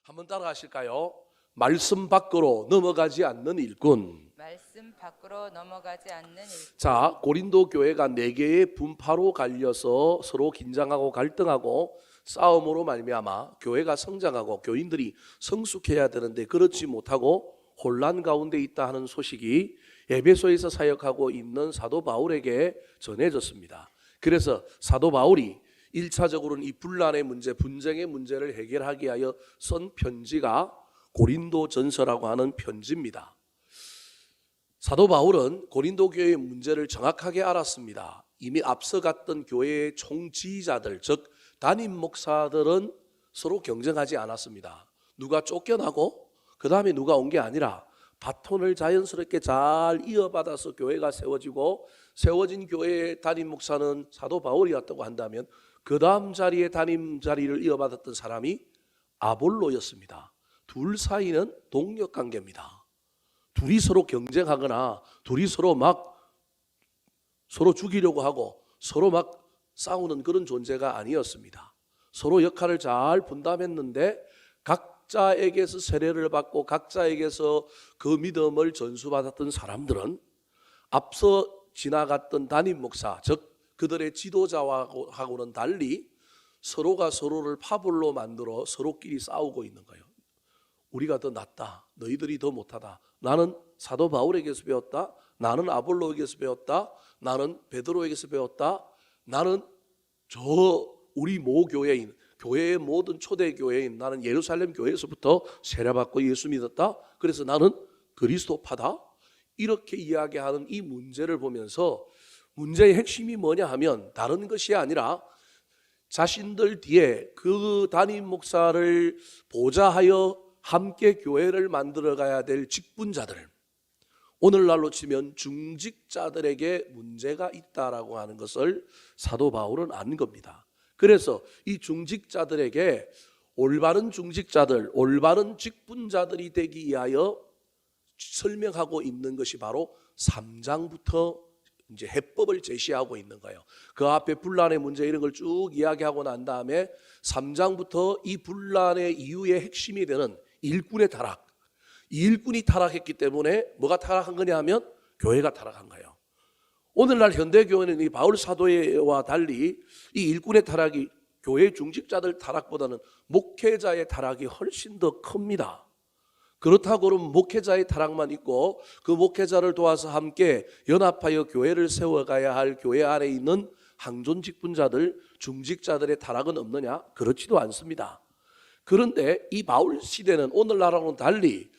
한번 따라 하실까요? 말씀 밖으로 넘어가지 않는 일꾼. 말씀 밖으로 넘어가지 않는 일꾼. 자, 고린도 교회가 4개의 분파로 갈려서 서로 긴장하고 갈등하고 싸움으로 말미암아 교회가 성장하고 교인들이 성숙해야 되는데 그렇지 못하고 혼란 가운데 있다 하는 소식이 에베소에서 사역하고 있는 사도 바울에게 전해졌습니다. 그래서 사도 바울이 1차적으로는 이 분란의 문제, 분쟁의 문제를 해결하기 위하여 쓴 편지가 고린도 전서라고 하는 편지입니다. 사도 바울은 고린도 교회의 문제를 정확하게 알았습니다. 이미 앞서 갔던 교회의 총지휘자들, 즉 담임 목사들은 서로 경쟁하지 않았습니다. 누가 쫓겨나고 그 다음에 누가 온 게 아니라 바톤을 자연스럽게 잘 이어받아서 교회가 세워지고, 세워진 교회의 담임 목사는 사도 바울이었다고 한다면 그 다음 자리에 담임 자리를 이어받았던 사람이 아볼로였습니다. 둘 사이는 동력 관계입니다. 둘이 서로 경쟁하거나 둘이 서로 죽이려고 하고 서로 싸우는 그런 존재가 아니었습니다. 서로 역할을 잘 분담했는데 각자에게서 세례를 받고 각자에게서 그 믿음을 전수받았던 사람들은 앞서 지나갔던 담임 목사, 즉 그들의 지도자하고는 달리 서로가 서로를 파벌로 만들어 서로끼리 싸우고 있는 거예요. 우리가 더 낫다, 너희들이 더 못하다, 나는 사도 바울에게서 배웠다, 나는 아볼로에게서 배웠다, 나는 베드로에게서 배웠다, 나는 우리 모교회인, 교회의 모든 초대 교회인 나는 예루살렘 교회에서부터 세례받고 예수 믿었다, 그래서 나는 그리스도파다, 이렇게 이야기하는 이 문제를 보면서 문제의 핵심이 뭐냐 하면 다른 것이 아니라 자신들 뒤에 그 담임 목사를 보좌하여 함께 교회를 만들어 가야 될 직분자들, 오늘날로 치면 중직자들에게 문제가 있다라고 하는 것을 사도 바울은 안 겁니다. 그래서 이 중직자들에게 올바른 중직자들, 올바른 직분자들이 되기 위하여 설명하고 있는 것이 바로 3장부터 이제 해법을 제시하고 있는 거예요. 그 앞에 분란의 문제 이런 걸 쭉 이야기하고 난 다음에 3장부터 이 분란의 이유의 핵심이 되는 일꾼의 타락, 이 일꾼이 타락했기 때문에 뭐가 타락한 거냐 하면 교회가 타락한 거예요. 오늘날 현대교회는 이 바울 사도와 달리 이 일꾼의 타락이 교회 중직자들 타락보다는 목회자의 타락이 훨씬 더 큽니다. 그렇다고 그러면 목회자의 타락만 있고 그 목회자를 도와서 함께 연합하여 교회를 세워가야 할 교회 안에 있는 항존 직분자들, 중직자들의 타락은 없느냐? 그렇지도 않습니다. 그런데 이 바울 시대는 오늘날하고는 달리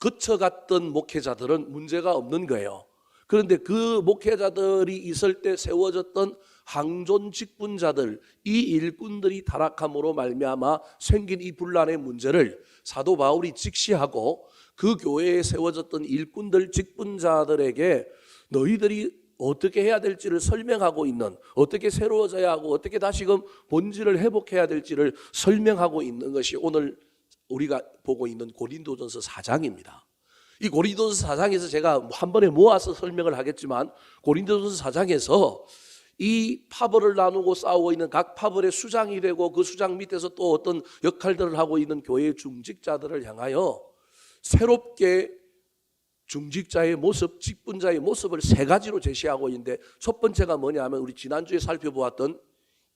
거쳐갔던 목회자들은 문제가 없는 거예요. 그런데 그 목회자들이 있을 때 세워졌던 항존 직분자들, 이 일꾼들이 타락함으로 말미암아 생긴 이 분란의 문제를 사도 바울이 직시하고 그 교회에 세워졌던 일꾼들, 직분자들에게 너희들이 어떻게 해야 될지를 설명하고 있는, 어떻게 새로워져야 하고 어떻게 다시금 본질을 회복해야 될지를 설명하고 있는 것이 오늘 우리가 보고 있는 고린도전서 4장입니다. 이 고린도전서 4장에서 제가 한 번에 모아서 설명을 하겠지만 고린도전서 4장에서 이 파벌을 나누고 싸우고 있는 각 파벌의 수장이 되고 그 수장 밑에서 또 어떤 역할들을 하고 있는 교회의 중직자들을 향하여 새롭게 중직자의 모습, 직분자의 모습을 3가지로 제시하고 있는데 첫 번째가 뭐냐 하면 우리 지난주에 살펴보았던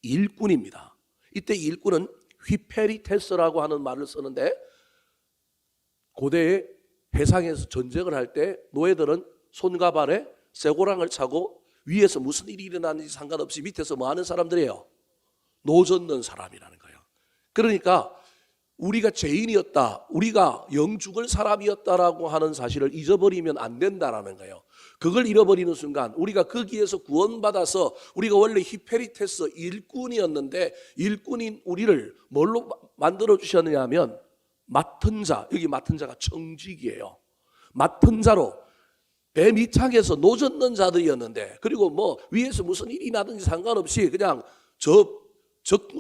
일꾼입니다. 이때 일꾼은 휘페리테스라고 하는 말을 쓰는데 고대의 해상에서 전쟁을 할 때 노예들은 손과 발에 쇠고랑을 차고 위에서 무슨 일이 일어나는지 상관없이 밑에서 뭐 하는 사람들이에요? 노젓는 사람이라는 거예요. 그러니까 우리가 죄인이었다, 우리가 영죽을 사람이었다라고 하는 사실을 잊어버리면 안 된다라는 거예요. 그걸 잃어버리는 순간 우리가 거기에서 구원받아서 우리가 원래 히페리테스 일꾼이었는데 일꾼인 우리를 뭘로 만들어 주셨느냐 하면 맡은 자, 여기 맡은 자가 청직이에요. 맡은 자로 배 밑창에서 노젓는 자들이었는데, 그리고 뭐 위에서 무슨 일이 나든지 상관없이 그냥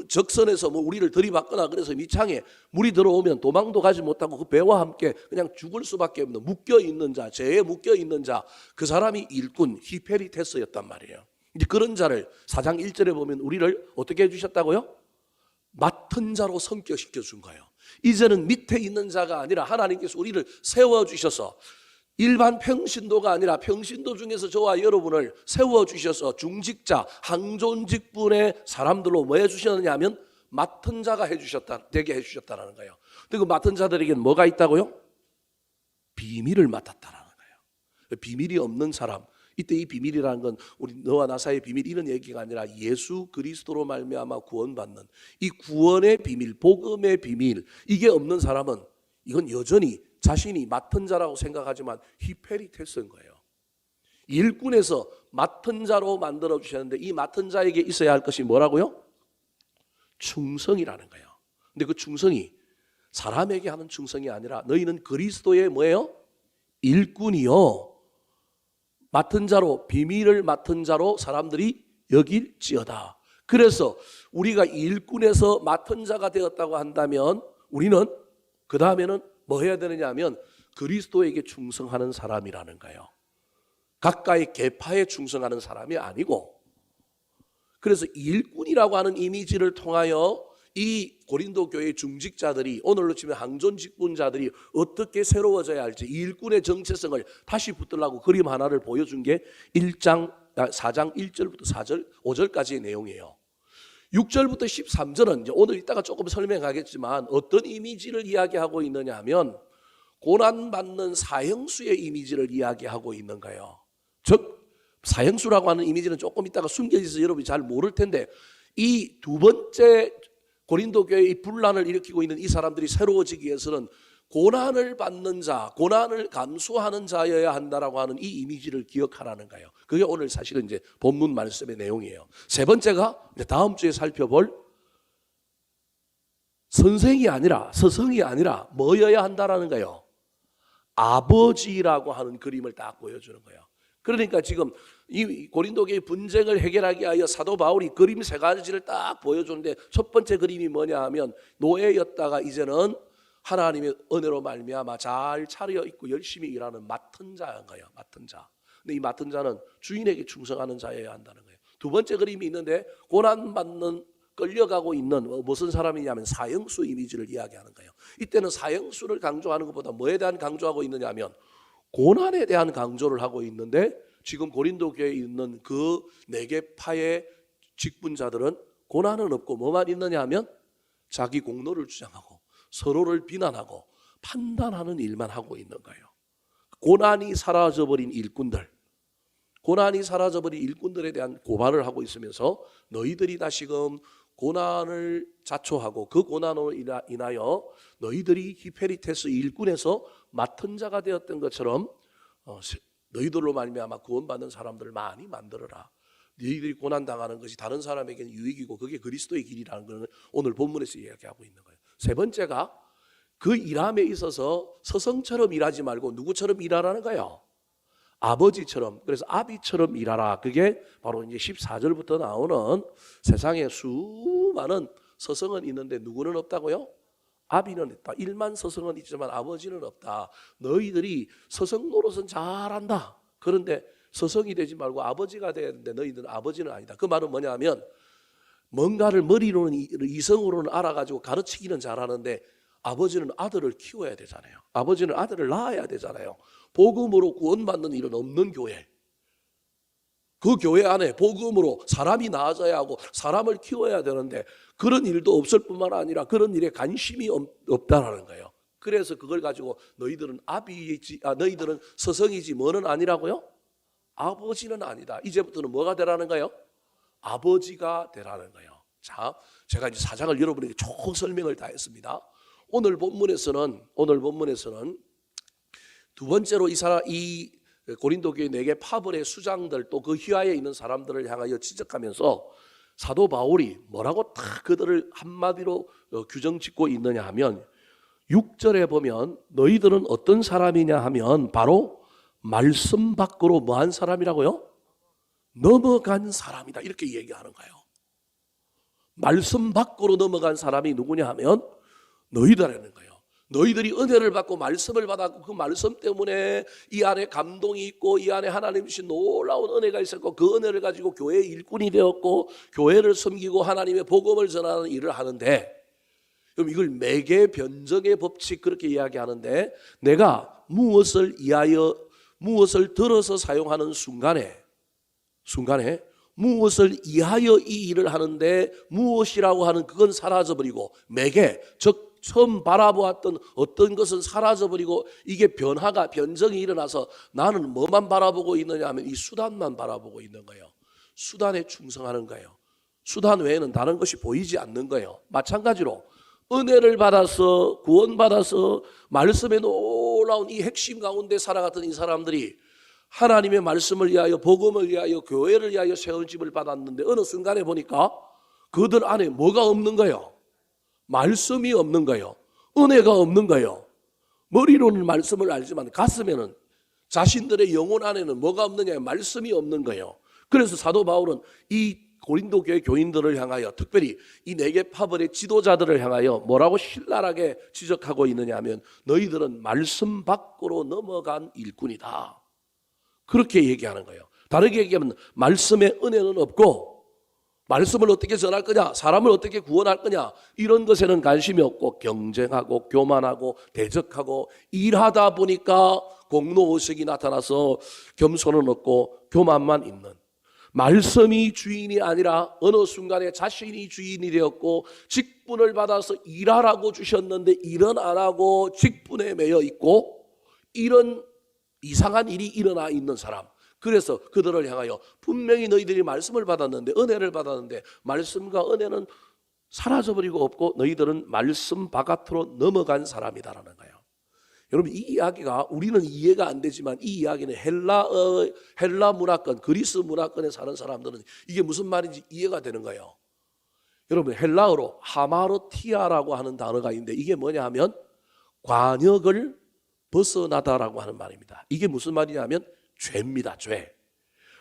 적선에서 뭐 우리를 들이받거나 그래서 밑창에 물이 들어오면 도망도 가지 못하고 그 배와 함께 그냥 죽을 수밖에 없는 묶여 있는 자, 죄에 묶여 있는 자, 그 사람이 일꾼 히페리테스였단 말이에요. 이제 그런 자를 4장 1절에 보면 우리를 어떻게 해주셨다고요? 맡은 자로 성격시켜 준 거예요. 이제는 밑에 있는 자가 아니라 하나님께서 우리를 세워주셔서 일반 평신도가 아니라 평신도 중에서 저와 여러분을 세워주셔서 중직자, 항존직분의 사람들로 뭐 해주셨느냐 하면 맡은 자가 되게 해주셨다는 거예요. 근데 그 맡은 자들에게는 뭐가 있다고요? 비밀을 맡았다라는 거예요. 비밀이 없는 사람, 이때 이 비밀이라는 건 우리 너와 나 사이의 비밀 이런 얘기가 아니라 예수 그리스도로 말미암아 구원받는 이 구원의 비밀, 복음의 비밀, 이게 없는 사람은 이건 여전히 자신이 맡은 자라고 생각하지만 히페리테스인 거예요. 일꾼에서 맡은 자로 만들어 주셨는데 이 맡은 자에게 있어야 할 것이 뭐라고요? 충성이라는 거예요. 근데 그 충성이 사람에게 하는 충성이 아니라 너희는 그리스도의 뭐예요? 일꾼이요. 맡은 자로, 비밀을 맡은 자로 사람들이 여길지어다. 그래서 우리가 일꾼에서 맡은 자가 되었다고 한다면 우리는 그 다음에는 뭐 해야 되느냐 하면 그리스도에게 충성하는 사람이라는 거예요. 각가의 계파에 충성하는 사람이 아니고, 그래서 일꾼이라고 하는 이미지를 통하여 이 고린도 교회 중직자들이, 오늘로 치면 항존직분자들이 어떻게 새로워져야 할지, 이 일꾼의 정체성을 다시 붙들라고 그림 하나를 보여준 게 4장 1절부터 4절, 5절까지의 내용이에요. 6절부터 13절은 이제 오늘 이따가 조금 설명하겠지만 어떤 이미지를 이야기하고 있느냐 하면 고난받는 사형수의 이미지를 이야기하고 있는 거예요. 즉 사형수라고 하는 이미지는 조금 이따가 숨겨 있어서 여러분이 잘 모를 텐데, 이 두 번째 고린도 교회의 분란을 일으키고 있는 이 사람들이 새로워지기 위해서는 고난을 받는 자, 고난을 감수하는 자여야 한다라고 하는 이 이미지를 기억하라는 거예요. 그게 오늘 사실은 이제 본문 말씀의 내용이에요. 세 번째가 이제 다음 주에 살펴볼 선생이 아니라, 서성이 아니라 뭐여야 한다라는 거예요. 아버지라고 하는 그림을 딱 보여주는 거예요. 그러니까 지금 이 고린도교의 분쟁을 해결하기 위하여 사도 바울이 그림 세 가지를 딱 보여주는데, 첫 번째 그림이 뭐냐 하면 노예였다가 이제는 하나님의 은혜로 말미암아 잘 차려 입고 열심히 일하는 맡은 자인 거예요. 맡은 자. 근데 이 맡은 자는 주인에게 충성하는 자여야 한다는 거예요. 두 번째 그림이 있는데 고난받는, 끌려가고 있는 무슨 사람이냐면 사형수 이미지를 이야기하는 거예요. 이때는 사형수를 강조하는 것보다 뭐에 대한 강조하고 있느냐 하면 고난에 대한 강조를 하고 있는데, 지금 고린도 교회에 있는 그 네 개파의 직분자들은 고난은 없고 뭐만 있느냐 하면 자기 공로를 주장하고 서로를 비난하고 판단하는 일만 하고 있는 거예요. 고난이 사라져버린 일꾼들, 고난이 사라져버린 일꾼들에 대한 고발을 하고 있으면서 너희들이 다시금 고난을 자초하고 그 고난으로 인하여 너희들이 히페리테스 일꾼에서 맡은 자가 되었던 것처럼 너희들로 말미암아 구원받는 사람들을 많이 만들어라. 너희들이 고난당하는 것이 다른 사람에게는 유익이고 그게 그리스도의 길이라는 것을 오늘 본문에서 이야기하고 있는 거예요. 세 번째가 그 일함에 있어서 서성처럼 일하지 말고 누구처럼 일하라는 거예요. 아버지처럼, 그래서 아비처럼 일하라. 그게 바로 이제 14절부터 나오는 세상에 수많은 서성은 있는데 누구는 없다고요? 아비는 있다. 일만 서성은 있지만 아버지는 없다. 너희들이 서성 노릇은 잘한다. 그런데 서성이 되지 말고 아버지가 되는데 너희들은 아버지는 아니다. 그 말은 뭐냐면 뭔가를 머리로는 이성으로는 알아가지고 가르치기는 잘하는데 아버지는 아들을 키워야 되잖아요. 아버지는 아들을 낳아야 되잖아요. 복음으로 구원받는 일은 없는 교회, 그 교회 안에 복음으로 사람이 나아져야 하고 사람을 키워야 되는데 그런 일도 없을 뿐만 아니라 그런 일에 관심이 없다라는 거예요. 그래서 그걸 가지고 너희들은 너희들은 서성이지 뭐는 아니라고요? 아버지는 아니다. 이제부터는 뭐가 되라는 거예요? 아버지가 되라는 거예요. 자, 제가 이제 4장을 여러분에게 총 설명을 다 했습니다. 오늘 본문에서는 두 번째로 이 고린도 교회 4개 파벌의 수장들 또 그 휘하에 있는 사람들을 향하여 지적하면서 사도 바울이 뭐라고 다 그들을 한마디로 규정 짓고 있느냐 하면 6절에 보면 너희들은 어떤 사람이냐 하면 바로 말씀 밖으로 뭐한 사람이라고요? 넘어간 사람이다. 이렇게 얘기하는 거예요. 말씀 밖으로 넘어간 사람이 누구냐 하면 너희들이라는 거예요. 너희들이 은혜를 받고 말씀을 받았고 그 말씀 때문에 이 안에 감동이 있고 이 안에 하나님 주신 놀라운 은혜가 있었고 그 은혜를 가지고 교회의 일꾼이 되었고 교회를 섬기고 하나님의 복음을 전하는 일을 하는데 그럼 이걸 매개 변정의 법칙 그렇게 이야기하는데 내가 무엇을 들어서 사용하는 순간에 무엇을 이하여 이 일을 하는데 무엇이라고 하는 그건 사라져버리고 매개 즉 처음 바라보았던 어떤 것은 사라져버리고 이게 변정이 일어나서 나는 뭐만 바라보고 있느냐 하면 이 수단만 바라보고 있는 거예요. 수단에 충성하는 거예요. 수단 외에는 다른 것이 보이지 않는 거예요. 마찬가지로 은혜를 받아서 구원받아서 말씀에 놀라운 이 핵심 가운데 살아갔던 이 사람들이 하나님의 말씀을 위하여 복음을 위하여 교회를 위하여 세운 집을 받았는데 어느 순간에 보니까 그들 안에 뭐가 없는 거예요? 말씀이 없는 거예요. 은혜가 없는 거예요. 머리로는 말씀을 알지만 가슴에는 자신들의 영혼 안에는 뭐가 없느냐? 말씀이 없는 거예요. 그래서 사도 바울은 이 고린도 교회 교인들을 향하여 특별히 이 네개 파벌의 지도자들을 향하여 뭐라고 신랄하게 지적하고 있느냐 하면 너희들은 말씀 밖으로 넘어간 일꾼이다. 그렇게 얘기하는 거예요. 다르게 얘기하면 말씀의 은혜는 없고 말씀을 어떻게 전할 거냐, 사람을 어떻게 구원할 거냐 이런 것에는 관심이 없고 경쟁하고 교만하고 대적하고 일하다 보니까 공로의식이 나타나서 겸손은 없고 교만만 있는 말씀이 주인이 아니라 어느 순간에 자신이 주인이 되었고 직분을 받아서 일하라고 주셨는데 일은 안 하고 직분에 매여 있고 이런 이상한 일이 일어나 있는 사람. 그래서 그들을 향하여 분명히 너희들이 말씀을 받았는데 은혜를 받았는데 말씀과 은혜는 사라져버리고 없고 너희들은 말씀 바깥으로 넘어간 사람이다라는 거예요. 여러분 이 이야기가 우리는 이해가 안 되지만 이 이야기는 헬라 문화권, 그리스 문화권에 사는 사람들은 이게 무슨 말인지 이해가 되는 거예요. 여러분 헬라어로 하마르티아라고 하는 단어가 있는데 이게 뭐냐 하면 관역을 벗어나다라고 하는 말입니다. 이게 무슨 말이냐면 죄입니다. 죄.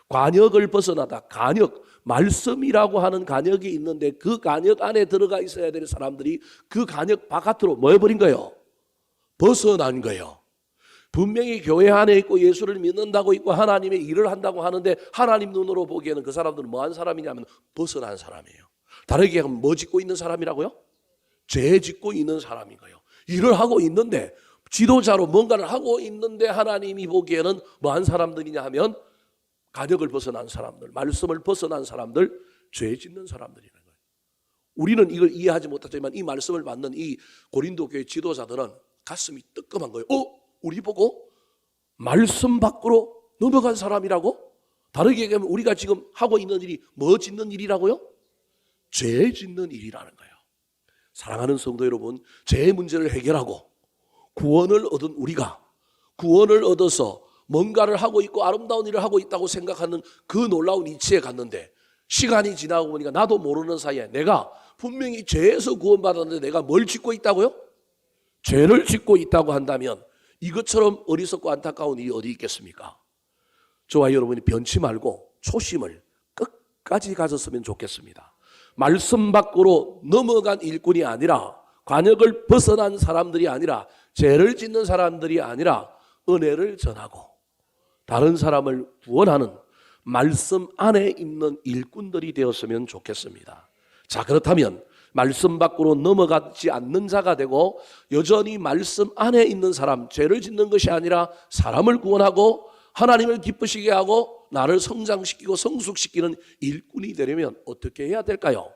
관역을 벗어나다. 관역, 말씀이라고 하는 관역이 있는데 그 관역 안에 들어가 있어야 되는 사람들이 그 관역 바깥으로 뭐 해버린 거예요? 벗어난 거예요. 분명히 교회 안에 있고 예수를 믿는다고 있고 하나님의 일을 한다고 하는데 하나님 눈으로 보기에는 그 사람들은 뭐한 사람이냐면 벗어난 사람이에요. 다르게 하면 뭐 짓고 있는 사람이라고요? 죄 짓고 있는 사람인 거예요. 일을 하고 있는데 지도자로 뭔가를 하고 있는데 하나님이 보기에는 뭐한 사람들이냐 하면 관역을 벗어난 사람들, 말씀을 벗어난 사람들, 죄 짓는 사람들이라는 거예요. 우리는 이걸 이해하지 못하지만 이 말씀을 받는 이 고린도 교회 지도자들은 가슴이 뜨끔한 거예요. 우리 보고 말씀 밖으로 넘어간 사람이라고? 다르게 얘기하면 우리가 지금 하고 있는 일이 뭐 짓는 일이라고요? 죄 짓는 일이라는 거예요. 사랑하는 성도 여러분, 죄의 문제를 해결하고 구원을 얻은 우리가 구원을 얻어서 뭔가를 하고 있고 아름다운 일을 하고 있다고 생각하는 그 놀라운 이치에 갔는데 시간이 지나고 보니까 나도 모르는 사이에 내가 분명히 죄에서 구원받았는데 내가 뭘 짓고 있다고요? 죄를 짓고 있다고 한다면 이것처럼 어리석고 안타까운 일이 어디 있겠습니까? 저와 여러분이 변치 말고 초심을 끝까지 가졌으면 좋겠습니다. 말씀 밖으로 넘어간 일꾼이 아니라 관역을 벗어난 사람들이 아니라 죄를 짓는 사람들이 아니라 은혜를 전하고 다른 사람을 구원하는 말씀 안에 있는 일꾼들이 되었으면 좋겠습니다. 자, 그렇다면 말씀 밖으로 넘어가지 않는 자가 되고 여전히 말씀 안에 있는 사람, 죄를 짓는 것이 아니라 사람을 구원하고 하나님을 기쁘시게 하고 나를 성장시키고 성숙시키는 일꾼이 되려면 어떻게 해야 될까요?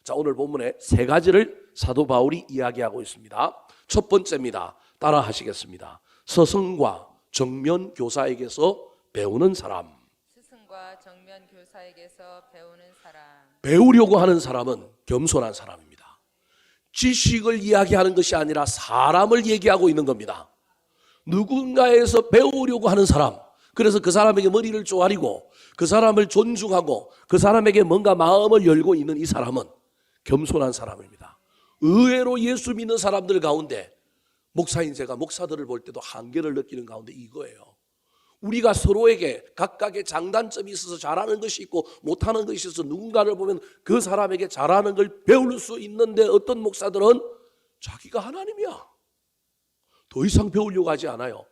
자, 오늘 본문에 세 가지를 사도 바울이 이야기하고 있습니다. 첫 번째입니다. 따라 하시겠습니다. 서성과 정면 교사에게서 배우는 사람. 스승과 정면 교사에게서 배우는 사람. 배우려고 하는 사람은 겸손한 사람입니다. 지식을 이야기하는 것이 아니라 사람을 얘기하고 있는 겁니다. 누군가에서 배우려고 하는 사람, 그래서 그 사람에게 머리를 조아리고 그 사람을 존중하고 그 사람에게 뭔가 마음을 열고 있는 이 사람은 겸손한 사람입니다. 의외로 예수 믿는 사람들 가운데 목사인 제가 목사들을 볼 때도 한계를 느끼는 가운데 이거예요. 우리가 서로에게 각각의 장단점이 있어서 잘하는 것이 있고 못하는 것이 있어서 누군가를 보면 그 사람에게 잘하는 걸 배울 수 있는데 어떤 목사들은 자기가 하나님이야. 더 이상 배우려고 하지 않아요.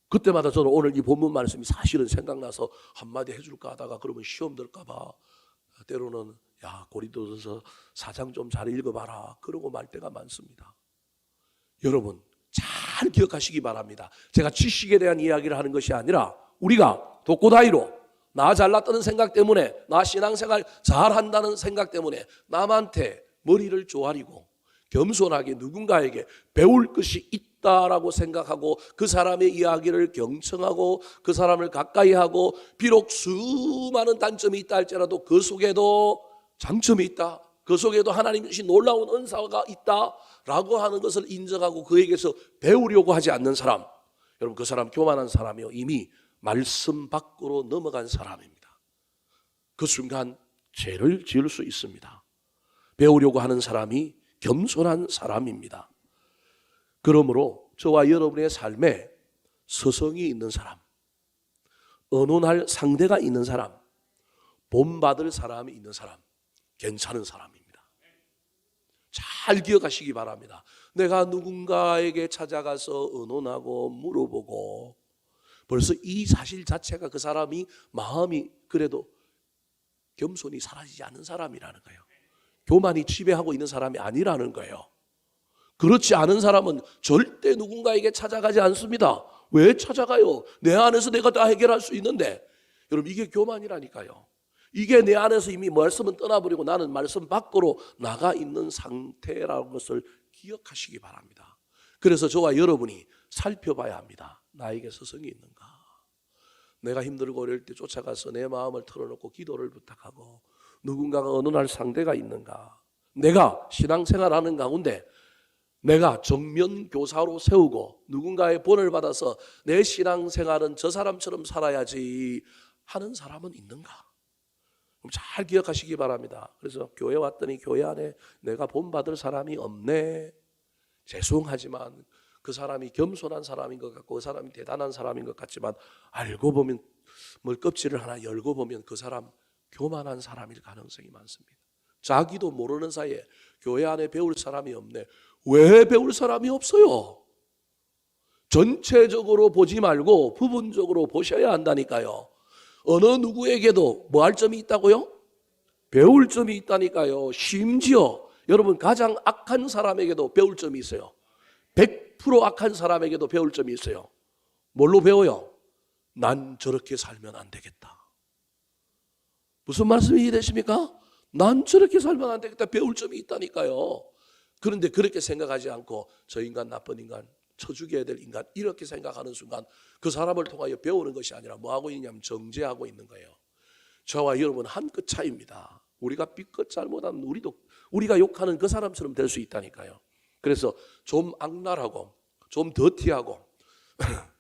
그때마다 저는 오늘 이 본문 말씀이 사실은 생각나서 한마디 해줄까 하다가 그러면 시험 들까 봐 때로는 야, 고린도전서 4장 좀 잘 읽어봐라. 그러고 말 때가 많습니다. 여러분 잘 기억하시기 바랍니다. 제가 지식에 대한 이야기를 하는 것이 아니라 우리가 독고다이로 나 잘났다는 생각 때문에, 나 신앙생활 잘한다는 생각 때문에 남한테 머리를 조아리고 겸손하게 누군가에게 배울 것이 있다라고 생각하고 그 사람의 이야기를 경청하고 그 사람을 가까이 하고 비록 수많은 단점이 있다 할지라도 그 속에도 장점이 있다, 그 속에도 하나님 주신 놀라운 은사가 있다라고 하는 것을 인정하고 그에게서 배우려고 하지 않는 사람, 여러분 그 사람 교만한 사람이요, 이미 말씀 밖으로 넘어간 사람입니다. 그 순간 죄를 지을 수 있습니다. 배우려고 하는 사람이 겸손한 사람입니다. 그러므로 저와 여러분의 삶에 서성이 있는 사람, 언론할 상대가 있는 사람, 본받을 사람이 있는 사람, 괜찮은 사람입니다. 잘 기억하시기 바랍니다. 내가 누군가에게 찾아가서 의논하고 물어보고 벌써 이 사실 자체가 그 사람이 마음이 그래도 겸손이 사라지지 않는 사람이라는 거예요. 교만이 지배하고 있는 사람이 아니라는 거예요. 그렇지 않은 사람은 절대 누군가에게 찾아가지 않습니다. 왜 찾아가요? 내 안에서 내가 다 해결할 수 있는데. 여러분 이게 교만이라니까요. 이게 내 안에서 이미 말씀은 떠나버리고 나는 말씀 밖으로 나가 있는 상태라는 것을 기억하시기 바랍니다. 그래서 저와 여러분이 살펴봐야 합니다. 나에게 서성이 있는가? 내가 힘들고 어려울 때 쫓아가서 내 마음을 털어놓고 기도를 부탁하고 누군가가 언론할 상대가 있는가? 내가 신앙생활하는 가운데 내가 정면 교사로 세우고 누군가의 본을 받아서 내 신앙생활은 저 사람처럼 살아야지 하는 사람은 있는가? 잘 기억하시기 바랍니다. 그래서 교회 왔더니 교회 안에 내가 본받을 사람이 없네. 죄송하지만 그 사람이 겸손한 사람인 것 같고 그 사람이 대단한 사람인 것 같지만 알고 보면 뭘 껍질을 하나 열고 보면 그 사람 교만한 사람일 가능성이 많습니다. 자기도 모르는 사이에 교회 안에 배울 사람이 없네. 왜 배울 사람이 없어요? 전체적으로 보지 말고 부분적으로 보셔야 한다니까요. 어느 누구에게도 뭐 할 점이 있다고요? 배울 점이 있다니까요. 심지어 여러분 가장 악한 사람에게도 배울 점이 있어요. 100% 악한 사람에게도 배울 점이 있어요. 뭘로 배워요? 난 저렇게 살면 안 되겠다. 무슨 말씀이 이해되십니까? 난 저렇게 살면 안 되겠다. 배울 점이 있다니까요. 그런데 그렇게 생각하지 않고 저 인간 나쁜 인간, 쳐 죽여야 될 인간 이렇게 생각하는 순간 그 사람을 통하여 배우는 것이 아니라 뭐하고 있냐면 정죄하고 있는 거예요. 저와 여러분 한 끗 차이입니다. 우리가 삐끗 잘못하면 우리가 욕하는 그 사람처럼 될 수 있다니까요. 그래서 좀 악랄하고 좀 더티하고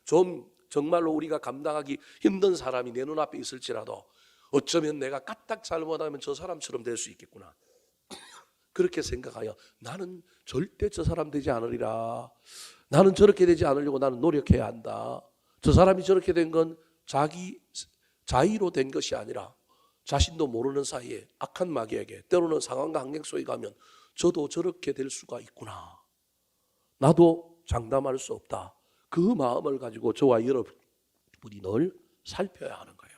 좀 정말로 우리가 감당하기 힘든 사람이 내 눈앞에 있을지라도 어쩌면 내가 까딱 잘못하면 저 사람처럼 될 수 있겠구나. 그렇게 생각하여 나는 절대 저 사람 되지 않으리라. 나는 저렇게 되지 않으려고 나는 노력해야 한다. 저 사람이 저렇게 된 건 자기 자의로 된 것이 아니라 자신도 모르는 사이에 악한 마귀에게 때로는 상황과 환경 속에 가면 저도 저렇게 될 수가 있구나. 나도 장담할 수 없다. 그 마음을 가지고 저와 여러분이 늘 살펴야 하는 거예요.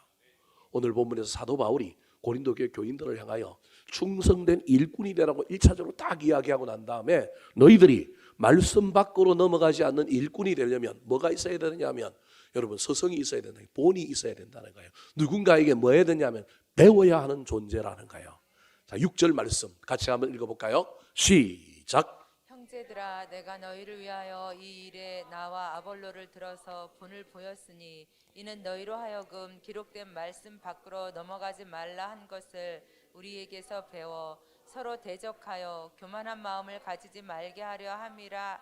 오늘 본문에서 사도 바울이 고린도 교회 교인들을 향하여 충성된 일꾼이 되라고 1차적으로 딱 이야기하고 난 다음에 너희들이 말씀 밖으로 넘어가지 않는 일꾼이 되려면 뭐가 있어야 되느냐면 여러분 서성이 있어야 된다. 본이 있어야 된다는 거예요. 누군가에게 뭐 해야 되냐면 배워야 하는 존재라는 거예요. 자, 6절 말씀 같이 한번 읽어볼까요? 시작. 형제들아 내가 너희를 위하여 이 일에 나와 아볼로를 들어서 분을 보였으니 이는 너희로 하여금 기록된 말씀 밖으로 넘어가지 말라 한 것을 우리에게서 배워 서로 대적하여 교만한 마음을 가지지 말게 하려 함이라.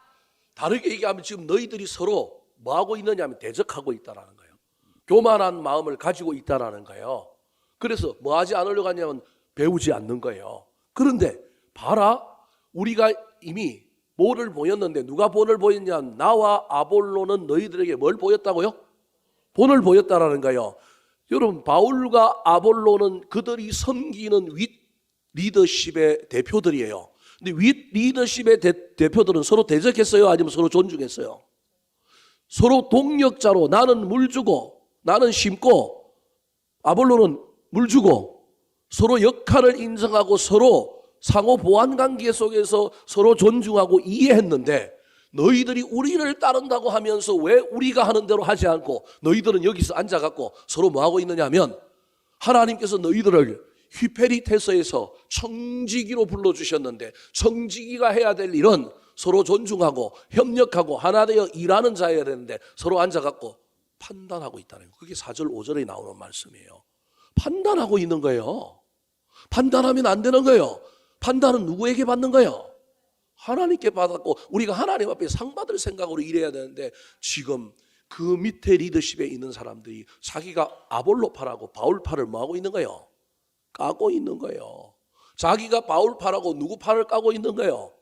다르게 얘기하면 지금 너희들이 서로 뭐하고 있느냐면 대적하고 있다라는 거예요. 교만한 마음을 가지고 있다라는 거예요. 그래서 뭐 하지 않으려고 하냐면 배우지 않는 거예요. 그런데 봐라, 우리가 이미 뭐를 보였는데 누가 본을 보였냐? 나와 아볼로는 너희들에게 뭘 보였다고요? 본을 보였다라는 거예요. 여러분 바울과 아볼로는 그들이 섬기는 윗 리더십의 대표들이에요. 근데 윗 리더십의 대표들은 서로 대적했어요? 아니면 서로 존중했어요? 서로 동력자로 나는 물 주고 나는 심고 아볼로는 물 주고 서로 역할을 인정하고 서로 상호 보완 관계 속에서 서로 존중하고 이해했는데 너희들이 우리를 따른다고 하면서 왜 우리가 하는 대로 하지 않고 너희들은 여기서 앉아갖고 서로 뭐하고 있느냐 하면 하나님께서 너희들을 휘페리테서에서 청지기로 불러주셨는데 청지기가 해야 될 일은 서로 존중하고 협력하고 하나 되어 일하는 자여야 되는데 서로 앉아갖고 판단하고 있다는 거예요. 그게 4절 5절에 나오는 말씀이에요. 판단하고 있는 거예요. 판단하면 안 되는 거예요. 판단은 누구에게 받는 거예요? 하나님께 받았고 우리가 하나님 앞에 상 받을 생각으로 일해야 되는데 지금 그 밑에 리더십에 있는 사람들이 자기가 아볼로파라고 바울파를 뭐하고 있는 거예요? 까고 있는 거예요. 자기가 바울파라고 누구 파를 까고 있는 거예요?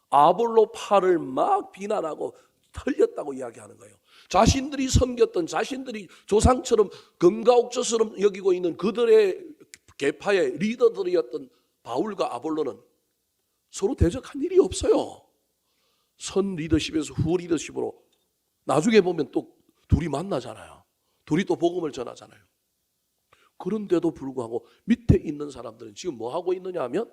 아볼로파를 막 비난하고 틀렸다고 이야기하는 거예요. 자신들이 섬겼던 자신들이 조상처럼 금가옥조처럼 여기고 있는 그들의 계파의 리더들이었던 바울과 아볼로는 서로 대적한 일이 없어요. 선 리더십에서 후 리더십으로 나중에 보면 또 둘이 만나잖아요. 둘이 또 복음을 전하잖아요. 그런데도 불구하고 밑에 있는 사람들은 지금 뭐 하고 있느냐 하면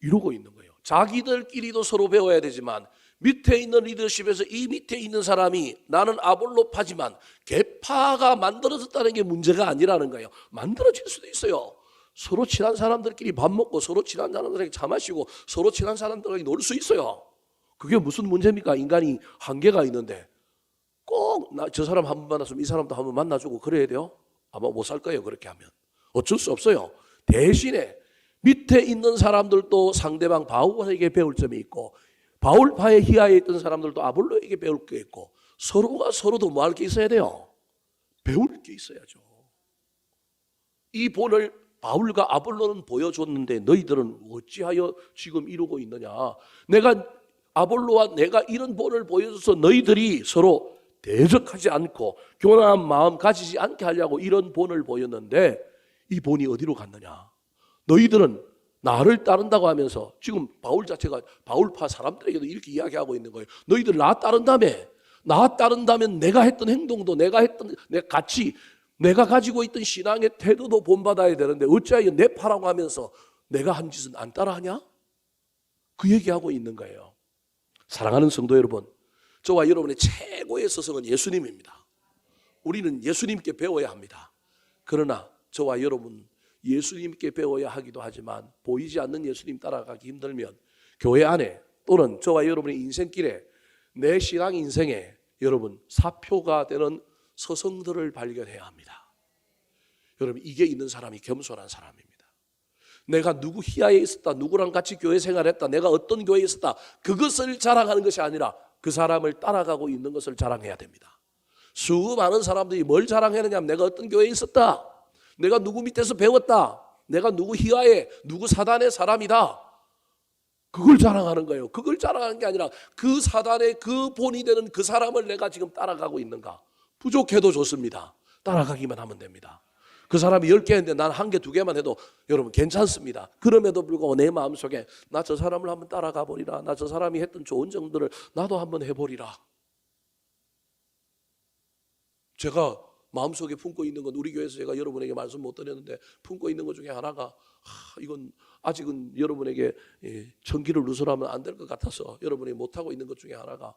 이러고 있는 거예요. 자기들끼리도 서로 배워야 되지만 밑에 있는 리더십에서 이 밑에 있는 사람이 나는 아볼로파지만 계파가 만들어졌다는 게 문제가 아니라는 거예요. 만들어질 수도 있어요. 서로 친한 사람들끼리 밥 먹고 서로 친한 사람들에게 차 마시고 서로 친한 사람들에게 놀 수 있어요. 그게 무슨 문제입니까? 인간이 한계가 있는데 꼭 저 사람 한 번 만났으면 이 사람도 한 번 만나주고 그래야 돼요? 아마 못 살 거예요. 그렇게 하면 어쩔 수 없어요. 대신에 밑에 있는 사람들도 상대방 바울에게 배울 점이 있고 바울파의 희하에 있던 사람들도 아볼로에게 배울 게 있고 서로가 서로도 뭐 할 게 있어야 돼요? 배울 게 있어야죠. 이 본을 바울과 아볼로는 보여줬는데 너희들은 어찌하여 지금 이러고 있느냐. 내가 아볼로와 내가 이런 본을 보여줘서 너희들이 서로 대적하지 않고 교만한 마음 가지지 않게 하려고 이런 본을 보였는데 이 본이 어디로 갔느냐. 너희들은 나를 따른다고 하면서 지금 바울 자체가 바울파 사람들에게도 이렇게 이야기하고 있는 거예요. 너희들 나 따른다며. 나 따른다면 내가 했던 행동도 내가 했던 내 같이 내가 가지고 있던 신앙의 태도도 본받아야 되는데 어찌하여 내 파라고 하면서 내가 한 짓은 안 따라하냐? 그 얘기하고 있는 거예요. 사랑하는 성도 여러분, 저와 여러분의 최고의 스승은 예수님입니다. 우리는 예수님께 배워야 합니다. 그러나 저와 여러분 예수님께 배워야 하기도 하지만 보이지 않는 예수님 따라가기 힘들면 교회 안에 또는 저와 여러분의 인생길에 내 신앙 인생에 여러분 사표가 되는 서성들을 발견해야 합니다. 여러분 이게 있는 사람이 겸손한 사람입니다. 내가 누구 희하에 있었다, 누구랑 같이 교회 생활했다, 내가 어떤 교회에 있었다 그것을 자랑하는 것이 아니라 그 사람을 따라가고 있는 것을 자랑해야 됩니다. 수많은 사람들이 뭘 자랑하느냐 하면 내가 어떤 교회에 있었다, 내가 누구 밑에서 배웠다, 내가 누구 희하에 누구 사단의 사람이다 그걸 자랑하는 거예요. 그걸 자랑하는 게 아니라 그 사단의 그 본이 되는 그 사람을 내가 지금 따라가고 있는가. 부족해도 좋습니다. 따라가기만 하면 됩니다. 그 사람이 10개 했는데 난 1개, 2개만 해도 여러분 괜찮습니다. 그럼에도 불구하고 내 마음속에 나 저 사람을 한번 따라가 보리라. 나 저 사람이 했던 좋은 정도를 나도 한번 해보리라. 제가 마음속에 품고 있는 건 우리 교회에서 제가 여러분에게 말씀 못 드렸는데 품고 있는 것 중에 하나가 이건 아직은 여러분에게 전기를 누설하면 안 될 것 같아서 여러분이 못하고 있는 것 중에 하나가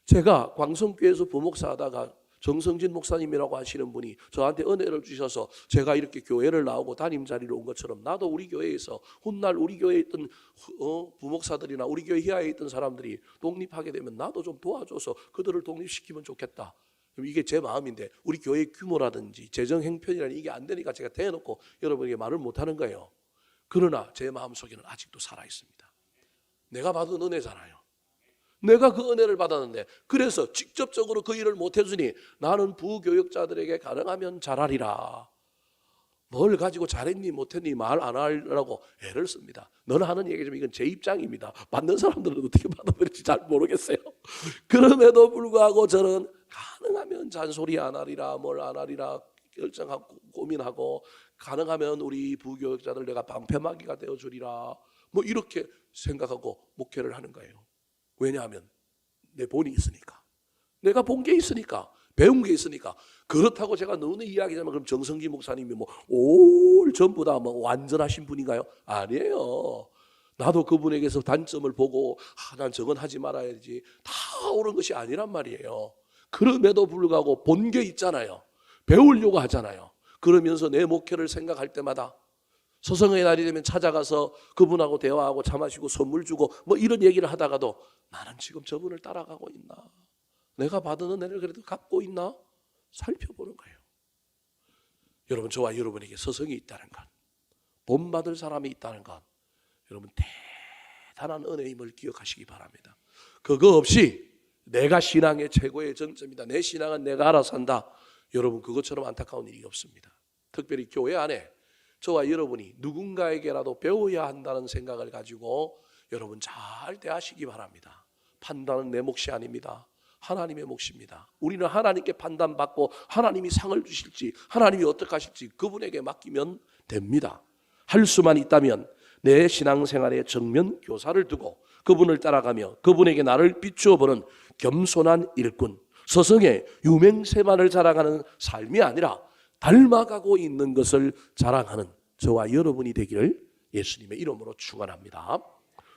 제가 광성교회에서 부목사 하다가 정성진 목사님이라고 하시는 분이 저한테 은혜를 주셔서 제가 이렇게 교회를 나오고 담임 자리로 온 것처럼 나도 우리 교회에서 훗날 우리 교회에 있던 부목사들이나 우리 교회 희하에 있던 사람들이 독립하게 되면 나도 좀 도와줘서 그들을 독립시키면 좋겠다. 이게 제 마음인데 우리 교회 규모라든지 재정 형편이라는 이게 안 되니까 제가 대놓고 여러분에게 말을 못하는 거예요. 그러나 제 마음속에는 아직도 살아있습니다. 내가 받은 은혜잖아요. 내가 그 은혜를 받았는데 그래서 직접적으로 그 일을 못 해주니 나는 부교역자들에게 가능하면 잘하리라. 뭘 가지고 잘했니 못했니 말 안 하려고 애를 씁니다. 너는 하는 얘기지만 이건 제 입장입니다. 받는 사람들은 어떻게 받아들일지 잘 모르겠어요. 그럼에도 불구하고 저는 가능하면 잔소리 안 하리라 뭘 안 하리라 결정하고 고민하고 가능하면 우리 부교역자들 내가 방패막이가 되어주리라 뭐 이렇게 생각하고 목회를 하는 거예요. 왜냐하면 내 본이 있으니까. 내가 본 게 있으니까. 배운 게 있으니까. 그렇다고 제가 너무 이야기하자면 그럼 정성기 목사님이 뭐 올 전부 다 뭐 완전하신 분인가요? 아니에요. 나도 그분에게서 단점을 보고 난 저건 하지 말아야지 다 옳은 것이 아니란 말이에요. 그럼에도 불구하고 본 게 있잖아요. 배우려고 하잖아요. 그러면서 내 목회를 생각할 때마다 서성의 날이 되면 찾아가서 그분하고 대화하고 차 마시고 선물 주고 뭐 이런 얘기를 하다가도 나는 지금 저분을 따라가고 있나? 내가 받은 은혜를 그래도 갚고 있나? 살펴보는 거예요. 여러분, 저와 여러분에게 서성이 있다는 것, 본받을 사람이 있다는 것, 여러분 대단한 은혜임을 기억하시기 바랍니다. 그거 없이 내가 신앙의 최고의 정점이다, 내 신앙은 내가 알아서 한다, 여러분 그것처럼 안타까운 일이 없습니다. 특별히 교회 안에 저와 여러분이 누군가에게라도 배워야 한다는 생각을 가지고 여러분 잘 대하시기 바랍니다. 판단은 내 몫이 아닙니다. 하나님의 몫입니다. 우리는 하나님께 판단받고 하나님이 상을 주실지 하나님이 어떻게 하실지 그분에게 맡기면 됩니다. 할 수만 있다면 내 신앙생활의 정면 교사를 두고 그분을 따라가며 그분에게 나를 비추어 보는 겸손한 일꾼, 서성의 유명세만을 자랑하는 삶이 아니라 닮아가고 있는 것을 자랑하는 저와 여러분이 되기를 예수님의 이름으로 축원합니다.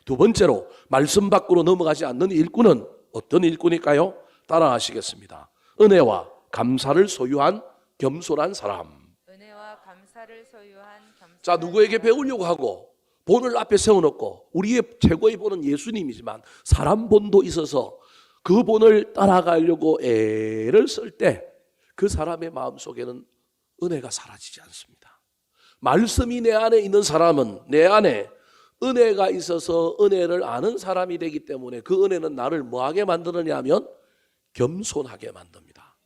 두 번째로 말씀 밖으로 넘어가지 않는 일꾼은 어떤 일꾼일까요? 따라하시겠습니다. 은혜와 감사를 소유한 겸손한 사람. 은혜와 감사를 소유한 겸손한 자, 누구에게 사람. 배우려고 하고 본을 앞에 세워놓고 우리의 최고의 본은 예수님이지만 사람 본도 있어서 그 본을 따라가려고 애를 쓸 때 그 사람의 마음속에는 은혜가 사라지지 않습니다. 말씀이 내 안에 있는 사람은 내 안에 은혜가 있어서 은혜를 아는 사람이 되기 때문에 그 은혜는 나를 뭐하게 만드느냐 하면 겸손하게 만듭니다.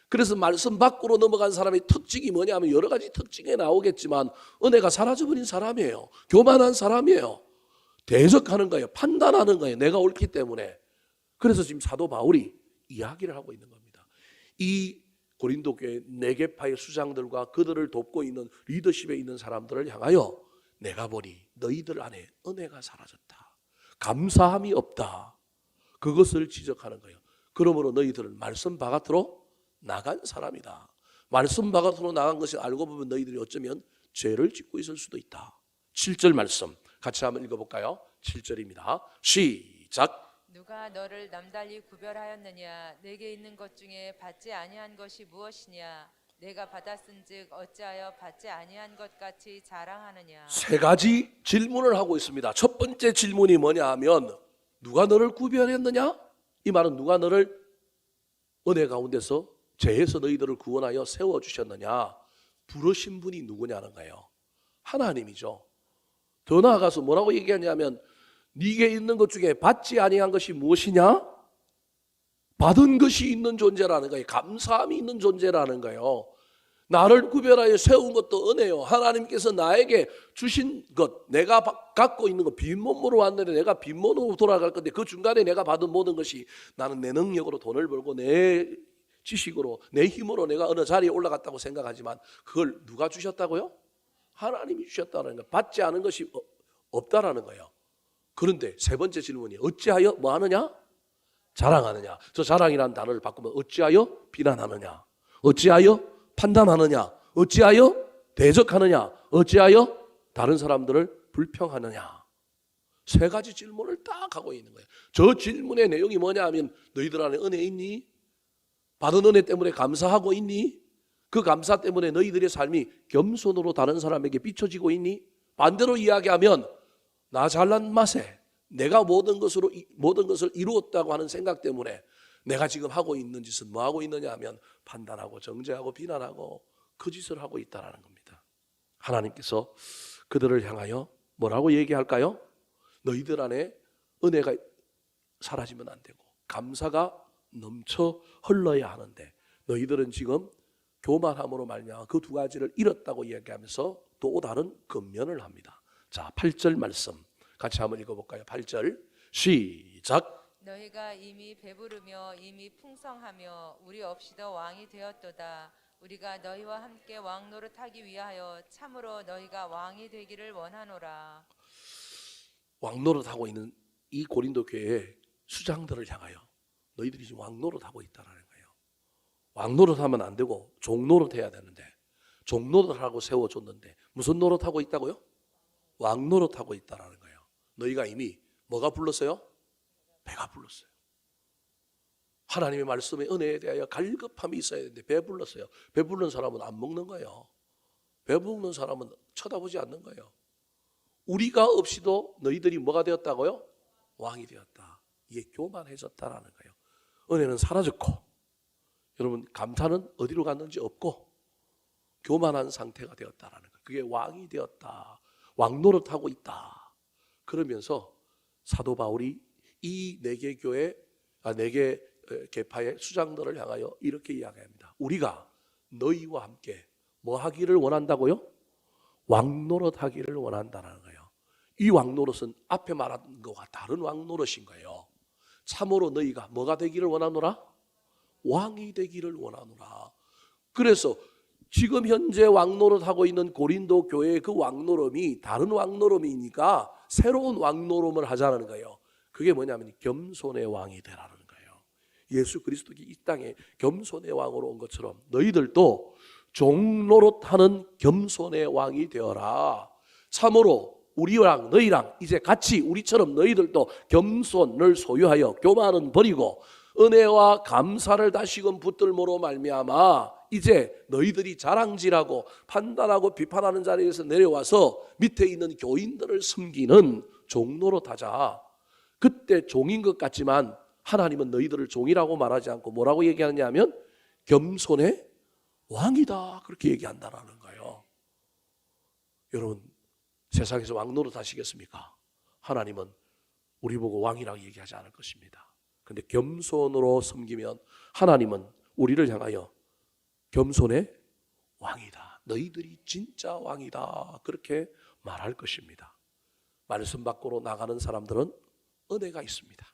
그래서 말씀 밖으로 넘어간 사람의 특징이 뭐냐 하면 여러 가지 특징이 나오겠지만 은혜가 사라져버린 사람이에요. 교만한 사람이에요. 대적하는 거예요. 판단하는 거예요. 내가 옳기 때문에. 그래서 지금 사도 바울이 이야기를 하고 있는 겁니다. 이 고린도 교회 네 개파의 수장들과 그들을 돕고 있는 리더십에 있는 사람들을 향하여 내가 보니 너희들 안에 은혜가 사라졌다. 감사함이 없다. 그것을 지적하는 거예요. 그러므로 너희들은 말씀 바깥으로 나간 사람이다. 말씀 바깥으로 나간 것이 알고 보면 너희들이 어쩌면 죄를 짓고 있을 수도 있다. 7절 말씀 같이 한번 읽어볼까요? 7절입니다. 시작. 누가 너를 남달리 구별하였느냐? 내게 있는 것 중에 받지 아니한 것이 무엇이냐? 내가 받았은즉 어찌하여 받지 아니한 것 같이 자랑하느냐? 세 가지 질문을 하고 있습니다. 첫 번째 질문이 뭐냐 하면 누가 너를 구별했느냐? 이 말은 누가 너를 은혜 가운데서 죄에서 너희들을 구원하여 세워주셨느냐? 부르신 분이 누구냐는 거예요. 하나님이죠. 더 나아가서 뭐라고 얘기하냐면 네게 있는 것 중에 받지 아니한 것이 무엇이냐? 받은 것이 있는 존재라는 거예요. 감사함이 있는 존재라는 거예요. 나를 구별하여 세운 것도 은혜요. 하나님께서 나에게 주신 것, 내가 갖고 있는 것, 빈몸으로 왔는데 내가 빈몸으로 돌아갈 건데 그 중간에 내가 받은 모든 것이 나는 내 능력으로 돈을 벌고 내 지식으로 내 힘으로 내가 어느 자리에 올라갔다고 생각하지만 그걸 누가 주셨다고요? 하나님이 주셨다는 거예요. 받지 않은 것이 없다라는 거예요. 그런데 세 번째 질문이 어찌하여 뭐 하느냐? 자랑하느냐? 저 자랑이라는 단어를 바꾸면 어찌하여 비난하느냐? 어찌하여 판단하느냐? 어찌하여 대적하느냐? 어찌하여 다른 사람들을 불평하느냐? 세 가지 질문을 딱 하고 있는 거예요. 저 질문의 내용이 뭐냐 하면 너희들 안에 은혜 있니? 받은 은혜 때문에 감사하고 있니? 그 감사 때문에 너희들의 삶이 겸손으로 다른 사람에게 비춰지고 있니? 반대로 이야기하면 나 잘난 맛에 내가 모든 것을 이루었다고 하는 생각 때문에 내가 지금 하고 있는 짓은 뭐 하고 있느냐 하면 판단하고 정죄하고 비난하고 그 짓을 하고 있다는 겁니다. 하나님께서 그들을 향하여 뭐라고 얘기할까요? 너희들 안에 은혜가 사라지면 안 되고 감사가 넘쳐 흘러야 하는데 너희들은 지금 교만함으로 말미암아 그 두 가지를 잃었다고 이야기하면서 또 다른 근면을 합니다. 자, 8절 말씀 같이 한번 읽어볼까요? 8절 시작. 너희가 이미 배부르며 이미 풍성하며 우리 없이도 왕이 되었도다. 우리가 너희와 함께 왕 노릇하기 위하여 참으로 너희가 왕이 되기를 원하노라. 왕 노릇하고 있는 이 고린도 교회의 수장들을 향하여 너희들이 지금 왕 노릇하고 있다는 거예요. 왕노릇하면 안 되고 종노릇해야 되는데 종노릇하고 세워줬는데 무슨 노릇하고 있다고요? 왕노릇하고 있다라는 거예요. 너희가 이미 뭐가 불렀어요? 배가 불렀어요. 하나님의 말씀의 은혜에 대하여 갈급함이 있어야 되는데 배불렀어요. 배부른 사람은 안 먹는 거예요. 배부른 사람은 쳐다보지 않는 거예요. 우리가 없이도 너희들이 뭐가 되었다고요? 왕이 되었다. 이게 교만해졌다라는 거예요. 은혜는 사라졌고 여러분 감사는 어디로 갔는지 없고 교만한 상태가 되었다라는 거예요. 그게 왕이 되었다. 왕노릇하고 있다. 그러면서 사도 바울이 이 네 개 교회, 네 개 계파의 수장들을 향하여 이렇게 이야기합니다. 우리가 너희와 함께 뭐 하기를 원한다고요? 왕노릇하기를 원한다는 거예요. 이 왕노릇은 앞에 말한 것과 다른 왕노릇인 거예요. 참으로 너희가 뭐가 되기를 원하노라? 왕이 되기를 원하노라. 그래서 지금 현재 왕노릇하고 있는 고린도 교회의 그 왕노름이 다른 왕노름이니까 새로운 왕노름을 하자는 거예요. 그게 뭐냐면 겸손의 왕이 되라는 거예요. 예수 그리스도가 이 땅에 겸손의 왕으로 온 것처럼 너희들도 종노릇하는 겸손의 왕이 되어라. 참으로 우리랑 너희랑 이제 같이 우리처럼 너희들도 겸손을 소유하여 교만은 버리고 은혜와 감사를 다시금 붙들므로 말미암아 이제 너희들이 자랑질하고 판단하고 비판하는 자리에서 내려와서 밑에 있는 교인들을 섬기는 종노릇하자. 그때 종인 것 같지만 하나님은 너희들을 종이라고 말하지 않고 뭐라고 얘기하느냐 하면 겸손의 왕이다 그렇게 얘기한다라는 거예요. 여러분 세상에서 왕노릇 하시겠습니까? 하나님은 우리 보고 왕이라고 얘기하지 않을 것입니다. 그런데 겸손으로 섬기면 하나님은 우리를 향하여 겸손의 왕이다. 너희들이 진짜 왕이다. 그렇게 말할 것입니다. 말씀 밖으로 나가는 사람들은 은혜가 있습니다.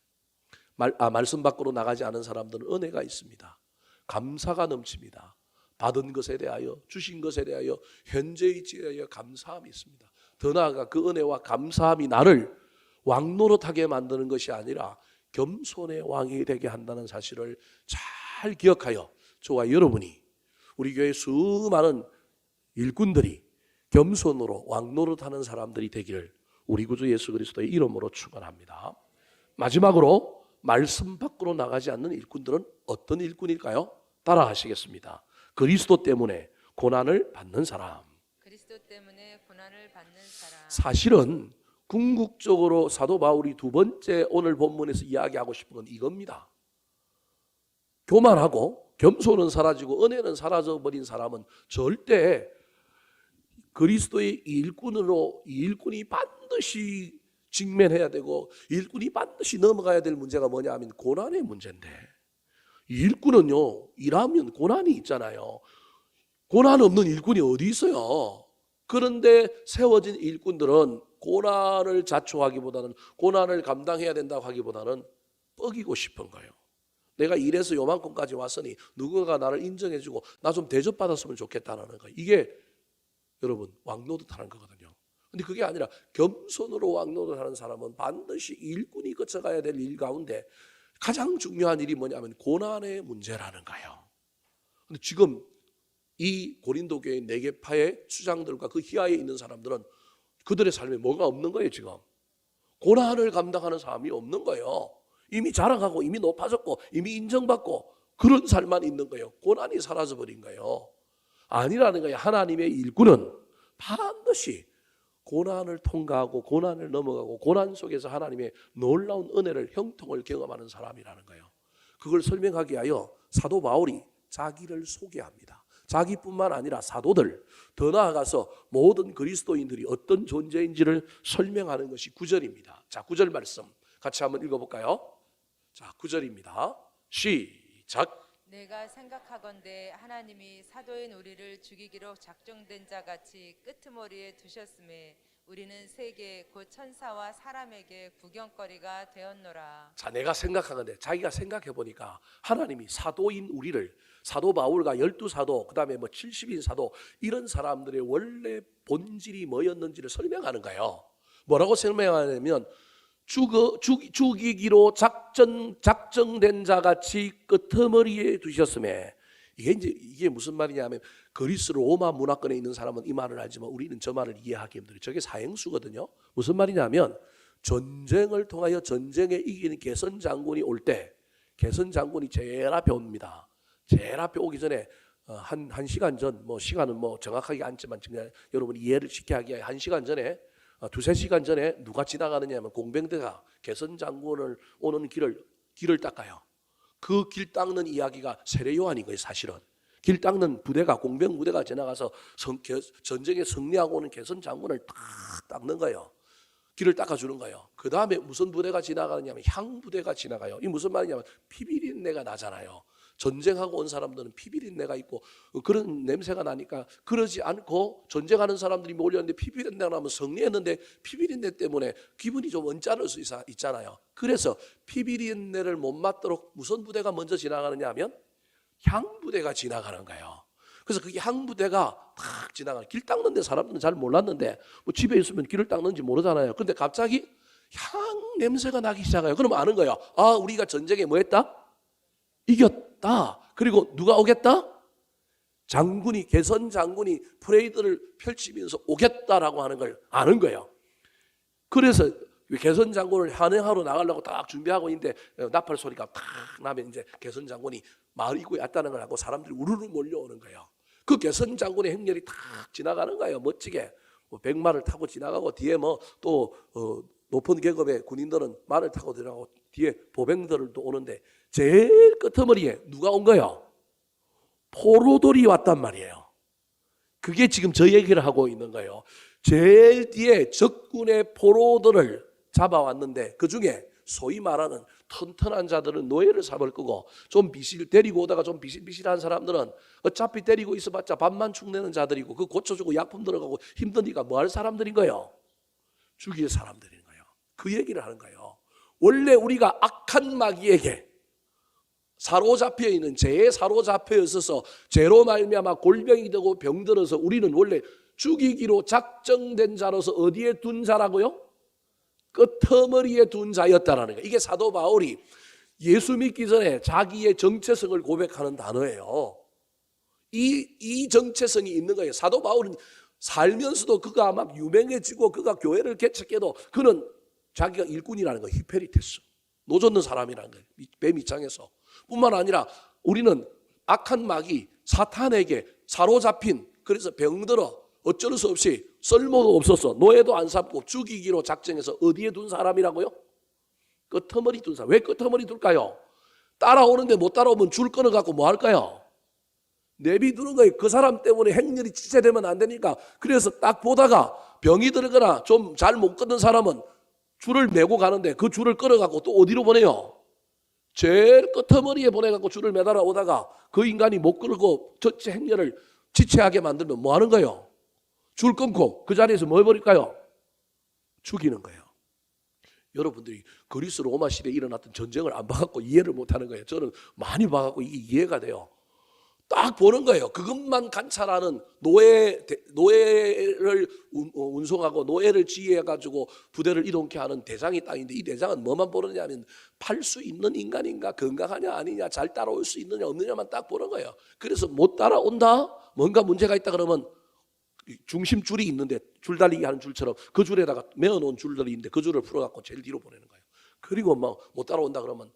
말씀 밖으로 나가지 않은 사람들은 은혜가 있습니다. 감사가 넘칩니다. 받은 것에 대하여 주신 것에 대하여 현재의 위치에 대하여 감사함이 있습니다. 더 나아가 그 은혜와 감사함이 나를 왕노릇하게 만드는 것이 아니라 겸손의 왕이 되게 한다는 사실을 잘 기억하여 저와 여러분이 우리 교회 수많은 일꾼들이 겸손으로 왕노릇하는 사람들이 되기를 우리 구주 예수 그리스도의 이름으로 축원합니다. 마지막으로 말씀 밖으로 나가지 않는 일꾼들은 어떤 일꾼일까요? 따라 하시겠습니다. 그리스도 때문에 고난을 받는 사람. 그리스도 때문에 고난을 받는 사람. 사실은 궁극적으로 사도 바울이 두 번째 오늘 본문에서 이야기하고 싶은 건 이겁니다. 교만하고 겸손은 사라지고 은혜는 사라져버린 사람은 절대 그리스도의 일꾼으로 이 일꾼이 반드시 직면해야 되고 일꾼이 반드시 넘어가야 될 문제가 뭐냐 하면 고난의 문제인데 이 일꾼은요 일하면 고난이 있잖아요. 고난 없는 일꾼이 어디 있어요? 그런데 세워진 일꾼들은 고난을 자초하기보다는 고난을 감당해야 된다고 하기보다는 뻐기고 싶은 거예요. 내가 일해서 요만큼까지 왔으니 누군가 나를 인정해주고 나 좀 대접받았으면 좋겠다는 거예요. 이게 여러분 왕노릇하는 거거든요. 근데 그게 아니라 겸손으로 왕노릇하는 사람은 반드시 일꾼이 거쳐가야 될 일 가운데 가장 중요한 일이 뭐냐면 고난의 문제라는 거예요. 근데 지금 이 고린도 교회 네 개파의 수장들과 그 희하에 있는 사람들은 그들의 삶에 뭐가 없는 거예요. 지금 고난을 감당하는 사람이 없는 거예요. 이미 자랑하고 이미 높아졌고 이미 인정받고 그런 삶만 있는 거예요. 고난이 사라져버린 거예요. 아니라는 거예요. 하나님의 일꾼은 반드시 고난을 통과하고 고난을 넘어가고 고난 속에서 하나님의 놀라운 은혜를 형통을 경험하는 사람이라는 거예요. 그걸 설명하기 위하여 사도 바울이 자기를 소개합니다. 자기뿐만 아니라 사도들, 더 나아가서 모든 그리스도인들이 어떤 존재인지를 설명하는 것이 9절입니다. 자, 9절 말씀 같이 한번 읽어볼까요? 자, 9절입니다. 시작. 내가 생각하건대 하나님이 사도인 우리를 죽이기로 작정된 자 같이 끄트머리에 두셨음에 우리는 세계 곧 천사와 사람에게 구경거리가 되었노라. 자, 내가 생각하건대 자기가 생각해 보니까 하나님이 사도인 우리를 사도 바울과 12사도 그다음에 70인 사도 이런 사람들의 원래 본질이 뭐였는지를 설명하는 거예요. 뭐라고 설명하냐면 죽이기로 작정된 자같이 끄트머리에 두셨음에 이게 무슨 말이냐면 그리스 로마 문화권에 있는 사람은 이 말을 알지만 우리는 저 말을 이해하기 힘들어요. 저게 사행수거든요. 무슨 말이냐면 전쟁을 통하여 전쟁에 이기는 개선 장군이 올 때 개선 장군이 제일 앞에 옵니다. 제일 앞에 오기 전에 한 시간 전, 뭐 시간은 뭐 정확하게 않지만 그냥 여러분 이해를 쉽게 하기 위해 1시간 전에 두세 시간 전에 누가 지나가느냐 하면 공병대가 개선 장군을 오는 길을 닦아요. 그 길 닦는 이야기가 세례 요한인 거예요. 사실은 길 닦는 부대가 공병 부대가 지나가서 전쟁에 승리하고 오는 개선 장군을 딱 닦는 거예요. 길을 닦아주는 거예요. 그 다음에 무슨 부대가 지나가느냐면 향 부대가 지나가요. 이 무슨 말이냐면 피비린내가 나잖아요. 전쟁하고 온 사람들은 피비린내가 있고 그런 냄새가 나니까 그러지 않고 전쟁하는 사람들이 몰렸는데 피비린내가 나면 승리했는데 피비린내 때문에 기분이 좀 언짢을 수 있잖아요. 그래서 피비린내를 못 맡도록 무슨 부대가 먼저 지나가느냐 하면 향 부대가 지나가는 거예요. 그래서 그게 향 부대가 탁 지나가 길 닦는데 사람들은 잘 몰랐는데 뭐 집에 있으면 길을 닦는지 모르잖아요. 그런데 갑자기 향 냄새가 나기 시작해요. 그러면 아는 거예요. 아, 우리가 전쟁에 뭐 했다? 이겼다. 그리고 누가 오겠다? 개선 장군이 프레이드를 펼치면서 오겠다라고 하는 걸 아는 거예요. 그래서 개선 장군을 환영하러 나가려고 딱 준비하고 있는데 나팔 소리가 탁 나면 이제 개선 장군이 마을 입구에 왔다는 걸 알고 사람들이 우르르 몰려오는 거예요. 그 개선 장군의 행렬이 탁 지나가는 거예요. 멋지게 백마를 타고 지나가고 뒤에 뭐 또 높은 계급의 군인들은 말을 타고 들어가고 뒤에 보병들도 오는데 제일 끄트머리에 누가 온 거예요? 포로들이 왔단 말이에요. 그게 지금 저 얘기를 하고 있는 거예요. 제일 뒤에 적군의 포로들을 잡아왔는데 그중에 소위 말하는 튼튼한 자들은 노예를 삼을 거고 좀 데리고 오다가 좀 비실비실한 사람들은 어차피 데리고 있어봤자 밥만 축내는 자들이고 그 고쳐주고 약품 들어가고 힘드니까 뭐 할 사람들인 거예요? 죽일 사람들인 거예요. 그 얘기를 하는 거예요. 원래 우리가 악한 마귀에게 사로잡혀 있는 죄에 사로잡혀 있어서 죄로 말미암아 골병이 되고 병들어서 우리는 원래 죽이기로 작정된 자로서 어디에 둔 자라고요? 끄트머리에 둔 자였다라는 거예요. 이게 사도 바울이 예수 믿기 전에 자기의 정체성을 고백하는 단어예요. 이 정체성이 있는 거예요. 사도 바울은 살면서도 그가 막 유명해지고 그가 교회를 개척해도 그는 자기가 일꾼이라는 거예요. 히페리테스. 노젓는 사람이라는 거예요. 뱀 입장에서. 뿐만 아니라 우리는 악한 마귀 사탄에게 사로잡힌 그래서 병들어 어쩔 수 없이 쓸모도 없었어. 노예도 안 삼고 죽이기로 작정해서 어디에 둔 사람이라고요? 끄트머리 둔 사람. 왜 끄트머리 둘까요? 따라오는데 못 따라오면 줄 끊어갖고 뭐 할까요? 내비두는 거예요. 그 사람 때문에 행렬이 지체되면 안 되니까. 그래서 딱 보다가 병이 들거나 좀 잘 못 끊는 사람은 줄을 메고 가는데 그 줄을 끌어갖고 또 어디로 보내요? 제일 끄트머리에 보내갖고 줄을 매달아 오다가 그 인간이 못 끌고 전체 행렬을 지체하게 만들면 뭐 하는 거예요? 줄 끊고 그 자리에서 뭐 해버릴까요? 죽이는 거예요. 여러분들이 그리스 로마 시대에 일어났던 전쟁을 안 봐갖고 이해를 못하는 거예요. 저는 많이 봐갖고 이게 이해가 돼요. 딱 보는 거예요. 그것만 관찰하는 노예를 운송하고 노예를 지휘해가지고 부대를 이동케 하는 대장이 딱 있는데 이 대장은 뭐만 보느냐면 팔 수 있는 인간인가 건강하냐 아니냐 잘 따라올 수 있느냐 없느냐만 딱 보는 거예요. 그래서 못 따라온다? 뭔가 문제가 있다 그러면 중심 줄이 있는데 줄달리기 하는 줄처럼 그 줄에다가 메어놓은 줄들이 있는데 그 줄을 풀어갖고 제일 뒤로 보내는 거예요. 그리고 못 따라온다 그러면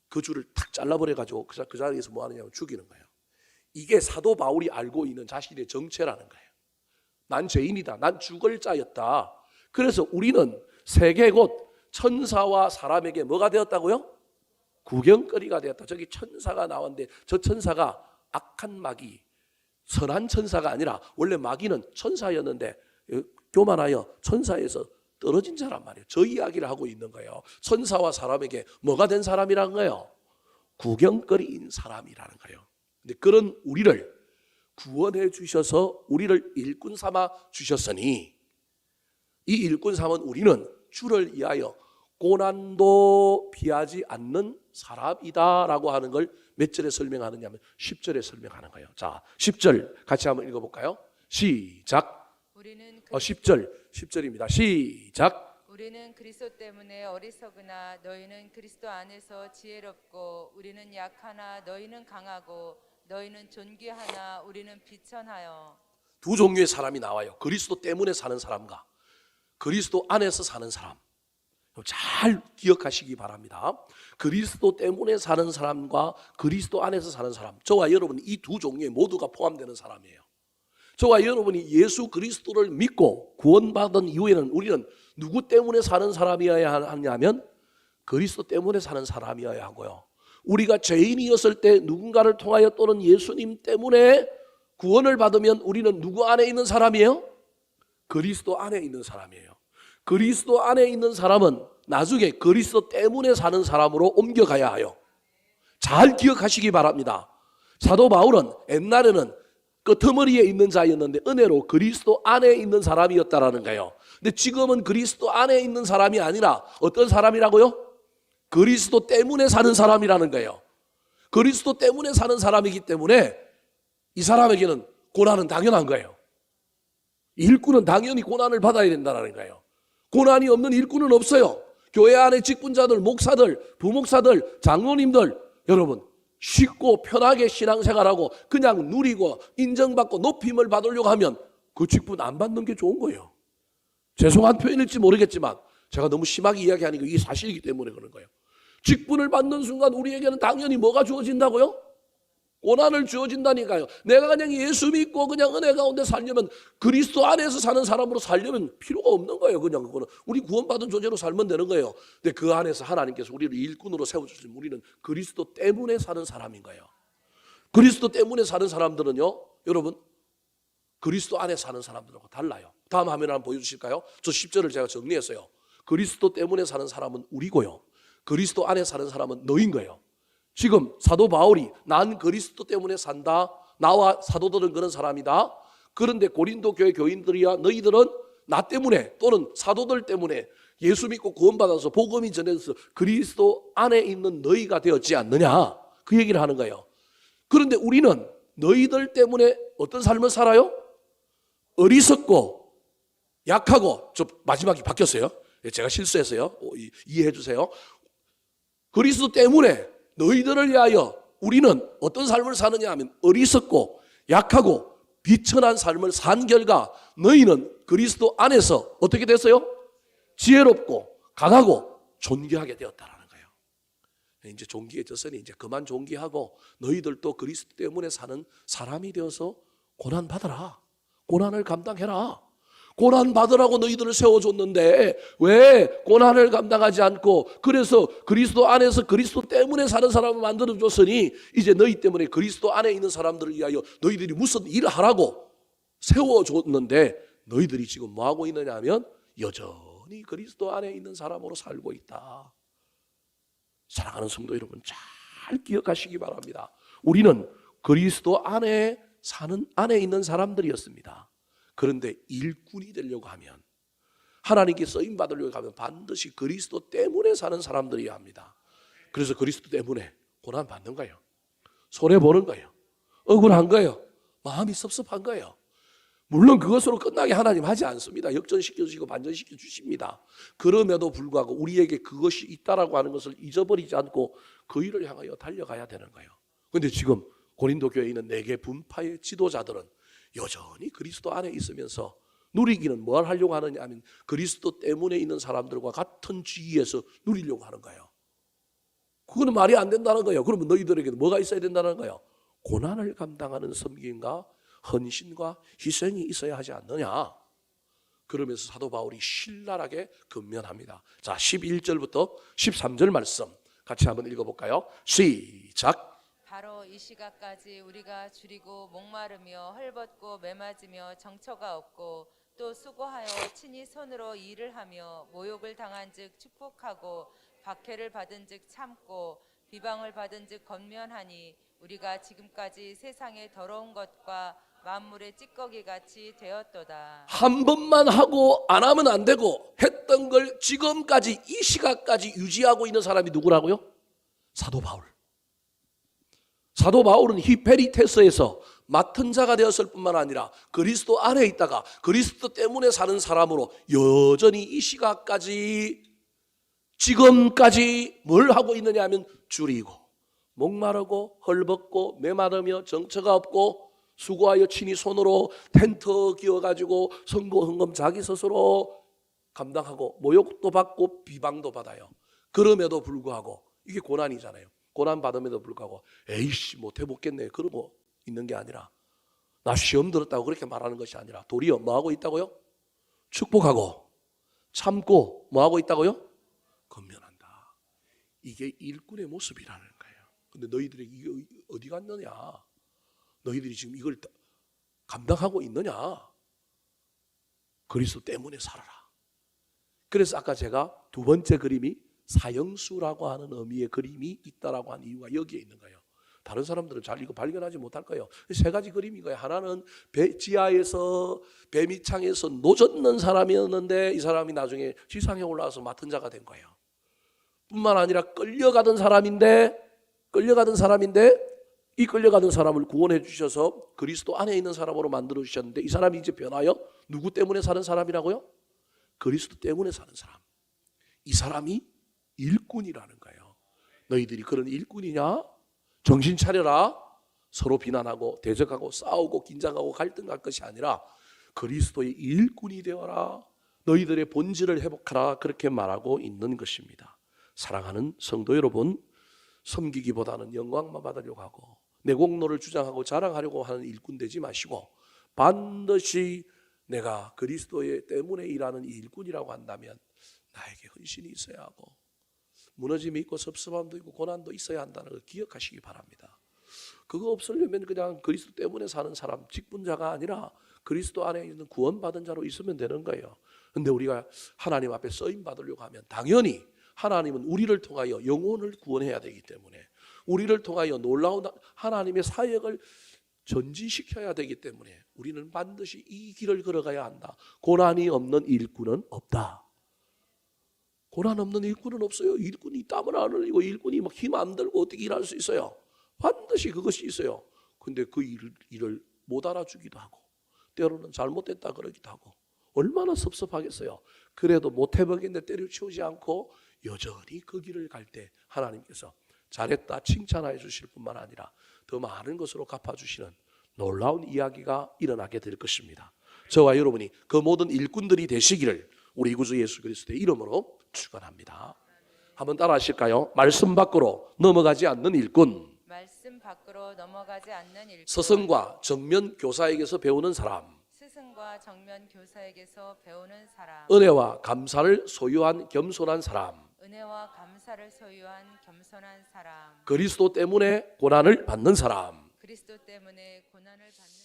그 줄을 탁 잘라버려가지고 그 자리에서 뭐 하느냐면 죽이는 거예요. 이게 사도 바울이 알고 있는 자신의 정체라는 거예요. 난 죄인이다. 난 죽을 자였다. 그래서 우리는 세계 곳 천사와 사람에게 뭐가 되었다고요? 구경거리가 되었다. 저기 천사가 나왔는데 저 천사가 악한 마귀, 선한 천사가 아니라 원래 마귀는 천사였는데 교만하여 천사에서 떨어진 자란 말이에요. 저 이야기를 하고 있는 거예요. 천사와 사람에게 뭐가 된 사람이라는 거예요? 구경거리인 사람이라는 거예요. 근데 그런 우리를 구원해 주셔서 우리를 일꾼 삼아 주셨으니 이 일꾼 삼은 우리는 주를 위하여 고난도 피하지 않는 사람이다라고 하는 걸 몇 절에 설명하느냐면 10절에 설명하는 거예요. 자, 10절 같이 한번 읽어볼까요? 시작. 우리는 10절입니다. 시작. 우리는 그리스도 때문에 어리석으나 너희는 그리스도 안에서 지혜롭고 우리는 약하나 너희는 강하고 너희는 존귀하나 우리는 비천하여. 두 종류의 사람이 나와요. 그리스도 때문에 사는 사람과 그리스도 안에서 사는 사람. 잘 기억하시기 바랍니다. 그리스도 때문에 사는 사람과 그리스도 안에서 사는 사람. 저와 여러분 이 두 종류에 모두가 포함되는 사람이에요. 저와 여러분이 예수 그리스도를 믿고 구원받은 이후에는 우리는 누구 때문에 사는 사람이어야 하냐면 그리스도 때문에 사는 사람이어야 하고요. 우리가 죄인이었을 때 누군가를 통하여 또는 예수님 때문에 구원을 받으면 우리는 누구 안에 있는 사람이에요? 그리스도 안에 있는 사람이에요. 그리스도 안에 있는 사람은 나중에 그리스도 때문에 사는 사람으로 옮겨가야 해요. 잘 기억하시기 바랍니다. 사도 바울은 옛날에는 끄트머리에 있는 자였는데 은혜로 그리스도 안에 있는 사람이었다라는 거예요. 근데 지금은 그리스도 안에 있는 사람이 아니라 어떤 사람이라고요? 그리스도 때문에 사는 사람이라는 거예요. 그리스도 때문에 사는 사람이기 때문에 이 사람에게는 고난은 당연한 거예요. 일꾼은 당연히 고난을 받아야 된다는 거예요. 고난이 없는 일꾼은 없어요. 교회 안에 직분자들, 목사들, 부목사들, 장로님들 여러분 쉽고 편하게 신앙생활하고 그냥 누리고 인정받고 높임을 받으려고 하면 그 직분 안 받는 게 좋은 거예요. 죄송한 표현일지 모르겠지만 제가 너무 심하게 이야기하니까 이게 사실이기 때문에 그런 거예요. 직분을 받는 순간 우리에게는 당연히 뭐가 주어진다고요? 고난을 주어진다니까요. 내가 그냥 예수 믿고 그냥 은혜 가운데 살려면 그리스도 안에서 사는 사람으로 살려면 필요가 없는 거예요. 그냥 그거는 우리 구원받은 존재로 살면 되는 거예요. 근데 그 안에서 하나님께서 우리를 일꾼으로 세워주시면 우리는 그리스도 때문에 사는 사람인 거예요. 그리스도 때문에 사는 사람들은요, 여러분 그리스도 안에 사는 사람들하고 달라요. 다음 화면 한번 보여주실까요? 저 10절을 제가 정리했어요. 그리스도 때문에 사는 사람은 우리고요, 그리스도 안에 사는 사람은 너인 거예요. 지금 사도 바울이 난 그리스도 때문에 산다. 나와 사도들은 그런 사람이다. 그런데 고린도 교회 교인들이야 너희들은 나 때문에 또는 사도들 때문에 예수 믿고 구원받아서 복음이 전해져서 그리스도 안에 있는 너희가 되었지 않느냐. 그 얘기를 하는 거예요. 그런데 우리는 너희들 때문에 어떤 삶을 살아요? 어리석고 약하고 저 마지막이 바뀌었어요. 제가 실수했어요. 이해해 주세요. 그리스도 때문에 너희들을 위하여 우리는 어떤 삶을 사느냐 하면 어리석고 약하고 비천한 삶을 산 결과 너희는 그리스도 안에서 어떻게 됐어요? 지혜롭고 강하고 존귀하게 되었다라는 거예요. 이제 존귀해졌으니 이제 그만 존귀하고 너희들도 그리스도 때문에 사는 사람이 되어서 고난 받아라. 고난을 감당해라. 고난 받으라고 너희들을 세워줬는데 왜 고난을 감당하지 않고 그래서 그리스도 안에서 그리스도 때문에 사는 사람을 만들어줬으니 이제 너희 때문에 그리스도 안에 있는 사람들을 위하여 너희들이 무슨 일을 하라고 세워줬는데 너희들이 지금 뭐하고 있느냐 하면 여전히 그리스도 안에 있는 사람으로 살고 있다. 사랑하는 성도 여러분 잘 기억하시기 바랍니다. 우리는 그리스도 안에 있는 사람들이었습니다. 그런데 일꾼이 되려고 하면 하나님께 쓰임 받으려고 하면 반드시 그리스도 때문에 사는 사람들이어야 합니다. 그래서 그리스도 때문에 고난 받는 거예요. 손해보는 거예요. 억울한 거예요. 마음이 섭섭한 거예요. 물론 그것으로 끝나게 하나님 하지 않습니다. 역전시켜주시고 반전시켜 주십니다. 그럼에도 불구하고 우리에게 그것이 있다라고 하는 것을 잊어버리지 않고 그 일을 향하여 달려가야 되는 거예요. 그런데 지금 고린도 교회에 있는 4개 분파의 지도자들은 여전히 그리스도 안에 있으면서 누리기는 뭘 하려고 하느냐 하면 그리스도 때문에 있는 사람들과 같은 지위에서 누리려고 하는 거예요. 그거는 말이 안 된다는 거예요. 그러면 너희들에게는 뭐가 있어야 된다는 거예요? 고난을 감당하는 섬김과 헌신과 희생이 있어야 하지 않느냐. 그러면서 사도 바울이 신랄하게 권면합니다. 자, 11절부터 13절 말씀 같이 한번 읽어볼까요? 시작. 바로 이 시각까지 우리가 줄이고 목마르며 헐벗고 매맞으며 정처가 없고 또 수고하여 친히 손으로 일을 하며 모욕을 당한즉 축복하고 박해를 받은즉 참고 비방을 받은즉 권면하니 우리가 지금까지 세상의 더러운 것과 만물의 찌꺼기 같이 되었도다. 한 번만 하고 안 하면 안 되고 했던 걸 지금까지 이 시각까지 유지하고 있는 사람이 누구라고요? 사도 바울. 사도 바울은 히페리테스에서 맡은 자가 되었을 뿐만 아니라 그리스도 안에 있다가 그리스도 때문에 사는 사람으로 여전히 이 시각까지 지금까지 뭘 하고 있느냐 하면 줄이고 목마르고 헐벗고 메마르며 정처가 없고 수고하여 친히 손으로 텐트 기어가지고 선거 헌금 자기 스스로 감당하고 모욕도 받고 비방도 받아요. 그럼에도 불구하고 이게 고난이잖아요. 고난 받음에도 불구하고 에이씨 못 해보겠네 그러고 있는 게 아니라 나 시험 들었다고 그렇게 말하는 것이 아니라 도리어 뭐하고 있다고요? 축복하고 참고 뭐하고 있다고요? 건면한다. 이게 일꾼의 모습이라는 거예요. 근데 너희들이 이게 어디 갔느냐? 너희들이 지금 이걸 감당하고 있느냐? 그리스도 때문에 살아라. 그래서 아까 제가 두 번째 그림이 사형수라고 하는 의미의 그림이 있다라고 한 이유가 여기에 있는 거예요. 다른 사람들은 잘 이거 발견하지 못할 거예요. 세 가지 그림인 거예요. 하나는 지하에서 배미창에서 노젓는 사람이었는데 이 사람이 나중에 지상에 올라와서 맡은 자가 된 거예요. 뿐만 아니라 끌려가던 사람인데 이 끌려가던 사람을 구원해 주셔서 그리스도 안에 있는 사람으로 만들어 주셨는데 이 사람이 이제 변하여 누구 때문에 사는 사람이라고요? 그리스도 때문에 사는 사람. 이 사람이 일꾼이라는 거예요. 너희들이 그런 일꾼이냐? 정신 차려라. 서로 비난하고 대적하고 싸우고 긴장하고 갈등할 것이 아니라 그리스도의 일꾼이 되어라. 너희들의 본질을 회복하라. 그렇게 말하고 있는 것입니다. 사랑하는 성도 여러분, 섬기기보다는 영광만 받으려고 하고 내 공로를 주장하고 자랑하려고 하는 일꾼 되지 마시고 반드시 내가 그리스도의 때문에 일하는 이 일꾼이라고 한다면 나에게 헌신이 있어야 하고 무너짐이 있고 섭섭함도 있고 고난도 있어야 한다는 걸 기억하시기 바랍니다. 그거 없으려면 그냥 그리스도 때문에 사는 사람, 직분자가 아니라 그리스도 안에 있는 구원받은 자로 있으면 되는 거예요. 그런데 우리가 하나님 앞에 쓰임 받으려고 하면 당연히 하나님은 우리를 통하여 영혼을 구원해야 되기 때문에 우리를 통하여 놀라운 하나님의 사역을 전진시켜야 되기 때문에 우리는 반드시 이 길을 걸어가야 한다. 고난이 없는 일꾼은 없다. 고난 없는 일꾼은 없어요. 일꾼이 땀을 안 흘리고 일꾼이 막 힘 안 들고 어떻게 일할 수 있어요? 반드시 그것이 있어요. 근데 그 일을 못 알아주기도 하고 때로는 잘못됐다 그러기도 하고 얼마나 섭섭하겠어요. 그래도 못 해보겠는데 때려치우지 않고 여전히 그 길을 갈 때 하나님께서 잘했다 칭찬해 주실 뿐만 아니라 더 많은 것으로 갚아주시는 놀라운 이야기가 일어나게 될 것입니다. 저와 여러분이 그 모든 일꾼들이 되시기를 우리 구주 예수 그리스도의 이름으로 축원합니다. 한번 따라 하실까요? 말씀 밖으로 넘어가지 않는 일꾼. 말씀 밖으로 넘어가지 않는 일꾼. 스승과 정면 교사에게서 배우는 사람. 스승과 정면 교사에게서 배우는 사람. 은혜와 감사를 소유한 겸손한 사람. 은혜와 감사를 소유한 겸손한 사람. 그리스도 때문에 고난을 받는 사람. 그리스도 때문에 고난을 받는